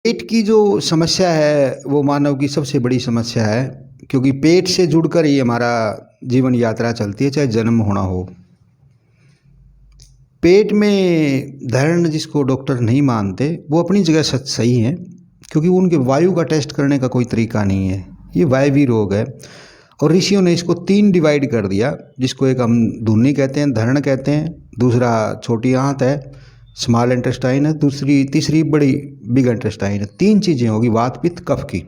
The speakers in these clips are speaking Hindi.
पेट की जो समस्या है वो मानव की सबसे बड़ी समस्या है क्योंकि पेट से जुड़कर ही हमारा जीवन यात्रा चलती है चाहे जन्म होना हो। पेट में दर्द जिसको डॉक्टर नहीं मानते वो अपनी जगह सच सही है क्योंकि उनके वायु का टेस्ट करने का कोई तरीका नहीं है। ये वायवी रोग है और ऋषियों ने इसको तीन डिवाइड कर दिया जिसको एक हम धुन्नी कहते हैं, धरण कहते हैं, दूसरा छोटी आंत है, स्मॉल इंटेस्टाइन है, दूसरी तीसरी बड़ी बिग इंटेस्टाइन है। तीन चीज़ें होगी वात पित्त कफ की।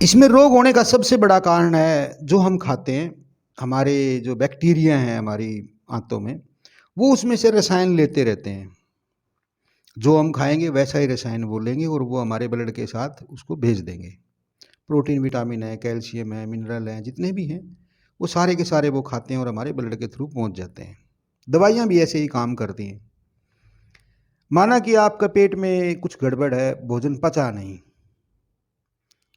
इसमें रोग होने का सबसे बड़ा कारण है जो हम खाते हैं, हमारे जो बैक्टीरिया हैं हमारी आंतों में, वो उसमें से रसायन लेते रहते हैं। जो हम खाएंगे वैसा ही रसायन वो लेंगे और वो हमारे ब्लड के साथ उसको भेज देंगे। प्रोटीन, विटामिन है, कैल्शियम है, मिनरल हैं, जितने भी हैं वो सारे के सारे वो खाते हैं और हमारे ब्लड के थ्रू पहुंच जाते हैं। दवाइयाँ भी ऐसे ही काम करती हैं। माना कि आपका पेट में कुछ गड़बड़ है, भोजन पचा नहीं,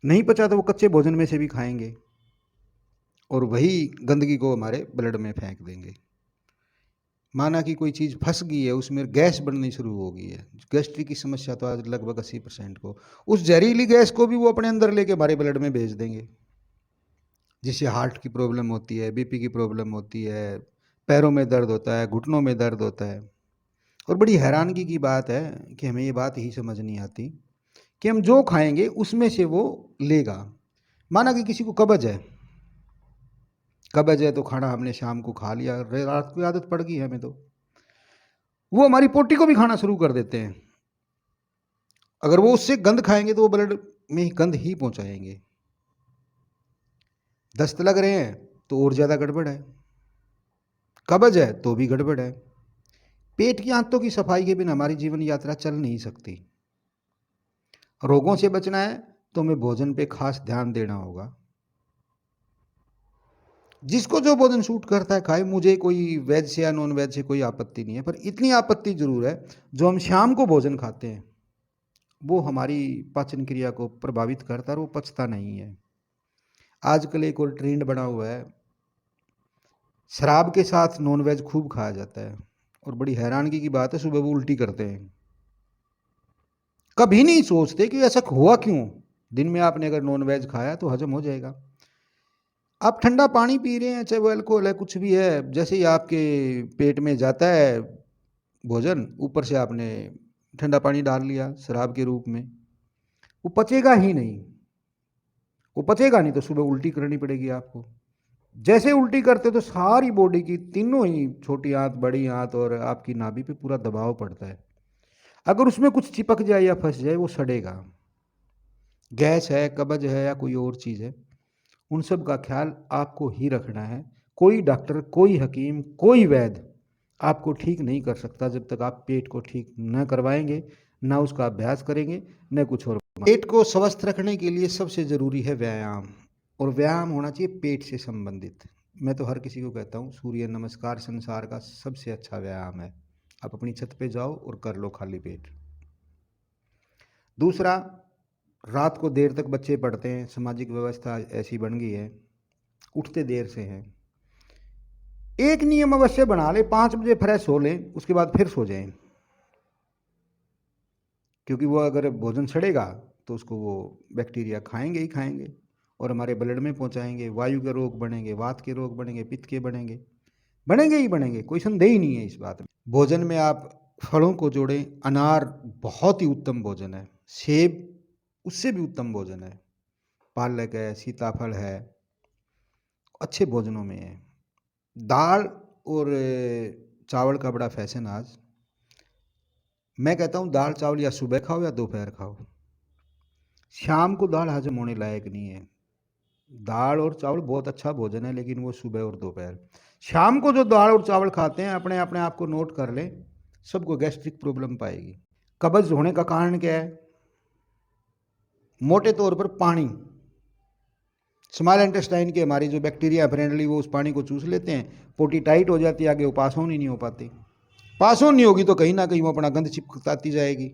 नहीं पचा तो वो कच्चे भोजन में से भी खाएंगे और वही गंदगी को हमारे ब्लड में फेंक देंगे। माना कि कोई चीज़ फंस गई है, उसमें गैस बननी शुरू हो गई है, गैस्ट्रिक की समस्या तो आज लगभग 80% को, उस जहरीली गैस को भी वो अपने अंदर लेके हमारे ब्लड में भेज देंगे, जिससे हार्ट की प्रॉब्लम होती है, बीपी की प्रॉब्लम होती है, पैरों में दर्द होता है, घुटनों में दर्द होता है। और बड़ी हैरानगी की बात है कि हमें ये बात ही समझ नहीं आती कि हम जो खाएंगे उसमें से वो लेगा। माना कि किसी को कब्ज है, कब्ज है तो खाना हमने शाम को खा लिया, रात को आदत पड़ गई है हमें, तो वो हमारी पोटी को भी खाना शुरू कर देते हैं। अगर वो उससे गंद खाएंगे तो वो ब्लड में ही गंद ही पहुंचाएंगे। दस्त लग रहे हैं तो और ज़्यादा गड़बड़ है, कब्ज है तो भी गड़बड़ है। पेट की आंतों की सफाई के बिना हमारी जीवन यात्रा चल नहीं सकती। रोगों से बचना है तो हमें भोजन पे खास ध्यान देना होगा। जिसको जो भोजन सूट करता है खाए, मुझे कोई वेज से या नॉन वेज से कोई आपत्ति नहीं है, पर इतनी आपत्ति जरूर है जो हम शाम को भोजन खाते हैं वो हमारी पाचन क्रिया को प्रभावित करता है और वो पचता नहीं है। आजकल एक और ट्रेंड बना हुआ है, शराब के साथ नॉन वेज खूब खाया जाता है और बड़ी हैरानगी की बात है सुबह वो उल्टी करते हैं। कभी नहीं सोचते कि ऐसा हुआ क्यों। दिन में आपने अगर नॉन वेज खाया तो हजम हो जाएगा। आप ठंडा पानी पी रहे हैं, चाहे वो अल्कोहल है, कुछ भी है, जैसे ही आपके पेट में जाता है भोजन, ऊपर से आपने ठंडा पानी डाल लिया शराब के रूप में, वो पचेगा ही नहीं। वो पचेगा नहीं तो सुबह उल्टी करनी पड़ेगी आपको। जैसे उल्टी करते तो सारी बॉडी की तीनों ही, छोटी आंत, बड़ी आंत और आपकी नाभि पे पूरा दबाव पड़ता है। अगर उसमें कुछ चिपक जाए या फंस जाए वो सड़ेगा। गैस है, कब्ज है या कोई और चीज़ है, उन सब का ख्याल आपको ही रखना है। कोई डॉक्टर, कोई हकीम, कोई वैद्य आपको ठीक नहीं कर सकता जब तक आप पेट को ठीक न करवाएंगे, ना उसका अभ्यास करेंगे, न कुछ और। पेट को स्वस्थ रखने के लिए सबसे ज़रूरी है व्यायाम, और व्यायाम होना चाहिए पेट से संबंधित। मैं तो हर किसी को कहता हूँ सूर्य नमस्कार संसार का सबसे अच्छा व्यायाम है। आप अपनी छत पे जाओ और कर लो खाली पेट। दूसरा, रात को देर तक बच्चे पढ़ते हैं, सामाजिक व्यवस्था ऐसी बन गई है, उठते देर से हैं। एक नियम अवश्य बना ले, 5 बजे फ्रेश हो लें, उसके बाद फिर सो जाएं, क्योंकि वो अगर भोजन सड़ेगा तो उसको वो बैक्टीरिया खाएंगे ही खाएंगे और हमारे ब्लड में पहुंचाएंगे। वायु के रोग बढ़ेंगे, वात के रोग बढ़ेंगे, पित्त के बढ़ेंगे, बढ़ेंगे ही बढ़ेंगे, कोई संदेह ही नहीं है इस बात में। भोजन में आप फलों को जोड़ें। अनार बहुत ही उत्तम भोजन है, सेब उससे भी उत्तम भोजन है, पालक है, सीताफल है, अच्छे भोजनों में है। दाल और चावल का बड़ा फैशन आज। मैं कहता हूँ दाल चावल या सुबह खाओ या दोपहर खाओ, शाम को दाल हजम होने लायक नहीं है। दाल और चावल बहुत अच्छा भोजन है लेकिन वो सुबह और दोपहर। शाम को जो दाल और चावल खाते हैं, अपने अपने आप को नोट कर लें, सबको गैस्ट्रिक प्रॉब्लम पाएगी। कब्ज होने का कारण क्या है? मोटे तौर पर पानी। स्मॉल इंटेस्टाइन के हमारी जो बैक्टीरिया फ्रेंडली वो उस पानी को चूस लेते हैं, पोटी टाइट हो जाती है, आगे वो पास ऑन ही नहीं हो पाती। पास ऑन नहीं होगी तो कहीं ना कहीं वो अपना गंद चिपकताती जाएगी।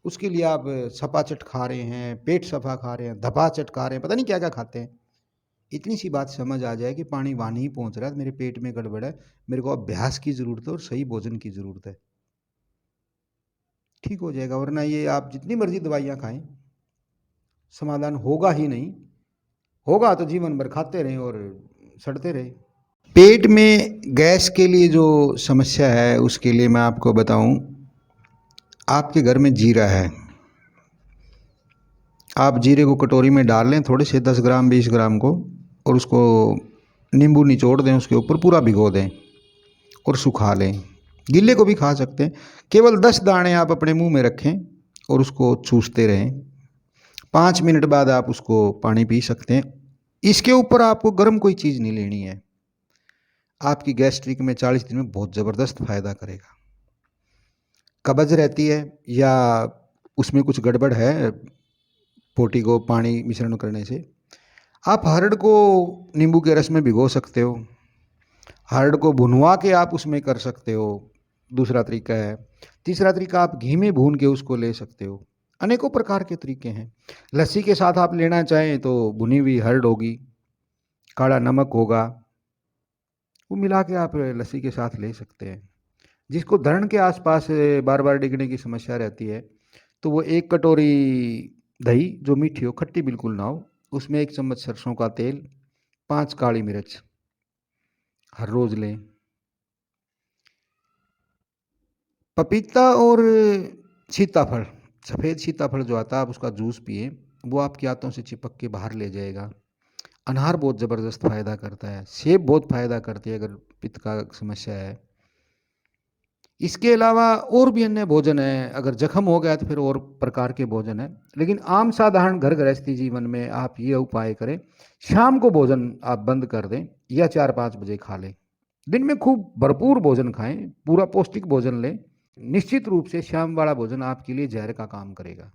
उसके लिए आप सपाचट खा रहे हैं, पेट सफा खा रहे हैं, धपाचट खा रहे हैं, पता नहीं क्या क्या खाते हैं। इतनी सी बात समझ आ जाए कि पानी वहाँ नहीं पहुँच रहा है, मेरे पेट में गड़बड़ है, मेरे को अभ्यास की ज़रूरत है और सही भोजन की ज़रूरत है। ठीक। ठीक हो जाएगा, वरना ये आप जितनी मर्जी दवाइयाँ खाएं समाधान होगा ही नहीं। होगा तो जीवन भर खाते रहें और सड़ते रहें। पेट में गैस के लिए जो समस्या है उसके लिए मैं आपको बताऊं, आपके घर में जीरा है, आप जीरे को कटोरी में डाल लें थोड़े से 10 ग्राम 20 ग्राम को, और उसको नींबू निचोड़ दें, उसके ऊपर पूरा भिगो दें और सुखा लें। गीले को भी खा सकते हैं। केवल 10 दाने आप अपने मुंह में रखें और उसको चूसते रहें। 5 मिनट बाद आप उसको पानी पी सकते हैं। इसके ऊपर आपको गर्म कोई चीज़ नहीं लेनी है। आपकी गैस्ट्रिक में 40 दिन में बहुत ज़बरदस्त फ़ायदा करेगा। कब्ज रहती है या उसमें कुछ गड़बड़ है पोटी को पानी मिश्रण करने से, आप हरड़ को नींबू के रस में भिगो सकते हो। हरड़ को भुनवा के आप उसमें कर सकते हो, दूसरा तरीका है। तीसरा तरीका, आप घी में भून के उसको ले सकते हो। अनेकों प्रकार के तरीके हैं। लस्सी के साथ आप लेना चाहें तो भुनी हुई हरड़ होगी, काला नमक होगा, वो मिला के आप लस्सी के साथ ले सकते हैं। जिसको धरण के आसपास बार बार डिगने की समस्या रहती है, तो वो 1 कटोरी दही जो मीठी हो, खट्टी बिल्कुल ना हो, उसमें 1 चम्मच सरसों का तेल, 5 काली मिर्च हर रोज़ लें। पपीता और सीताफल, सफ़ेद सीताफल जो आता है, आप उसका जूस पिए, वो आपकी आंतों से चिपक के बाहर ले जाएगा। अनार बहुत ज़बरदस्त फ़ायदा करता है। सेब बहुत फ़ायदा करती है अगर पित्त का समस्या है। इसके अलावा और भी अन्य भोजन है, अगर जख्म हो गया तो फिर और प्रकार के भोजन है। लेकिन आम साधारण घर गृहस्थी जीवन में आप ये उपाय करें, शाम को भोजन आप बंद कर दें या 4-5 बजे खा लें। दिन में खूब भरपूर भोजन खाएं, पूरा पौष्टिक भोजन लें। निश्चित रूप से शाम वाला भोजन आपके लिए जहर का काम करेगा।